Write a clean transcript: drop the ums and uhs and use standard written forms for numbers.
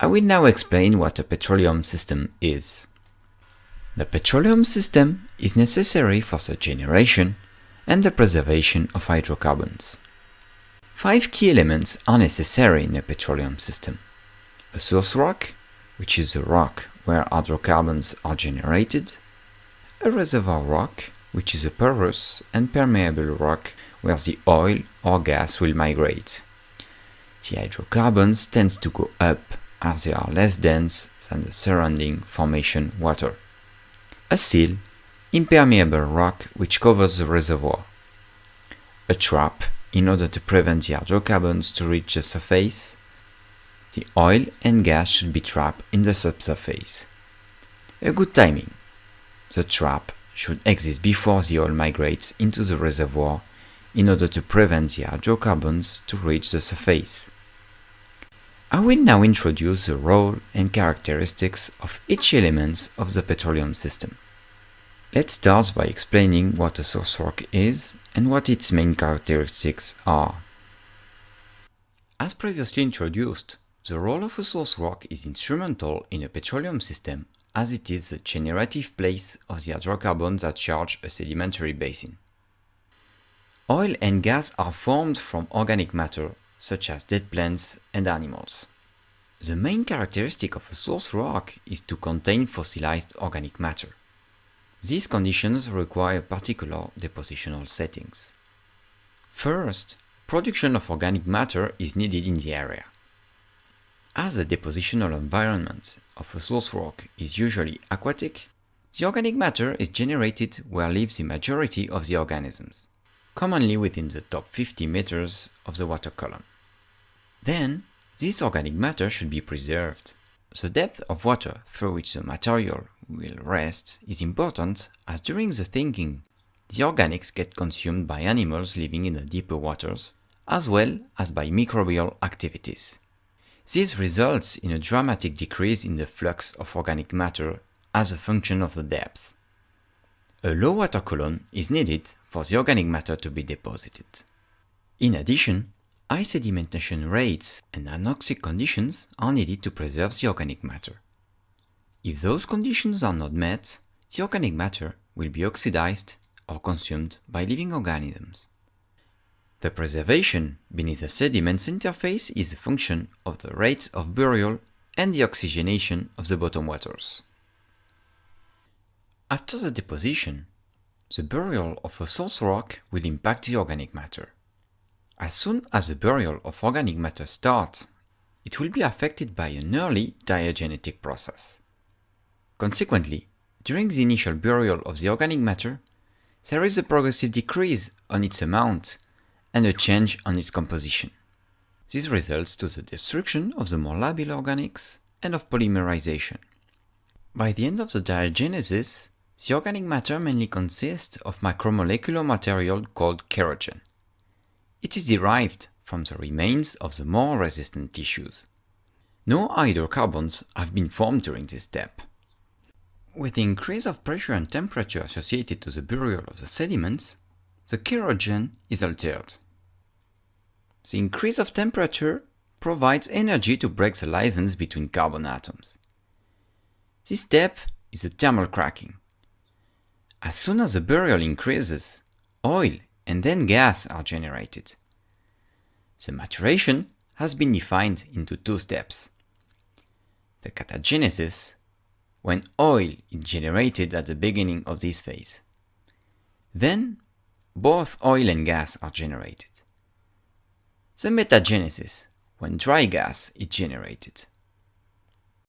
I will now explain what a petroleum system is. The petroleum system is necessary for the generation and the preservation of hydrocarbons. 5 key elements are necessary in a petroleum system: a source rock, which is the rock where hydrocarbons are generated; a reservoir rock, which is a porous and permeable rock where the oil or gas will migrate. The hydrocarbons tend to go up as they are less dense than the surrounding formation water. A seal, impermeable rock which covers the reservoir. A trap, in order to prevent the hydrocarbons to reach the surface. The oil and gas should be trapped in the subsurface. A good timing. The trap should exist before the oil migrates into the reservoir in order to prevent the hydrocarbons to reach the surface. I will now introduce the role and characteristics of each element of the petroleum system. Let's start by explaining what a source rock is and what its main characteristics are. As previously introduced, the role of a source rock is instrumental in a petroleum system as it is the generative place of the hydrocarbons that charge a sedimentary basin. Oil and gas are formed from organic matter such as dead plants and animals. The main characteristic of a source rock is to contain fossilized organic matter. These conditions require particular depositional settings. First, production of organic matter is needed in the area. As the depositional environment of a source rock is usually aquatic, the organic matter is generated where lives the majority of the organisms, commonly within the top 50 meters of the water column. Then, this organic matter should be preserved. The depth of water through which the material will rest is important, as during the thinning, the organics get consumed by animals living in the deeper waters, as well as by microbial activities. This results in a dramatic decrease in the flux of organic matter as a function of the depth. A low water column is needed for the organic matter to be deposited. In addition, high sedimentation rates and anoxic conditions are needed to preserve the organic matter. If those conditions are not met, the organic matter will be oxidized or consumed by living organisms. The preservation beneath the sediment's interface is a function of the rates of burial and the oxygenation of the bottom waters. After the deposition, the burial of a source rock will impact the organic matter. As soon as the burial of organic matter starts, it will be affected by an early diagenetic process. Consequently, during the initial burial of the organic matter, there is a progressive decrease on its amount and a change on its composition. This results to the destruction of the more labile organics and of polymerization. By the end of the diagenesis, the organic matter mainly consists of macromolecular material called kerogen. It is derived from the remains of the more resistant tissues. No hydrocarbons have been formed during this step. With the increase of pressure and temperature associated to the burial of the sediments, the kerogen is altered. The increase of temperature provides energy to break the liaisons between carbon atoms. This step is the thermal cracking. As soon as the burial increases, oil and then gas are generated. The maturation has been defined into 2 steps. The catagenesis, when oil is generated at the beginning of this phase. Then, both oil and gas are generated. The metagenesis, when dry gas is generated.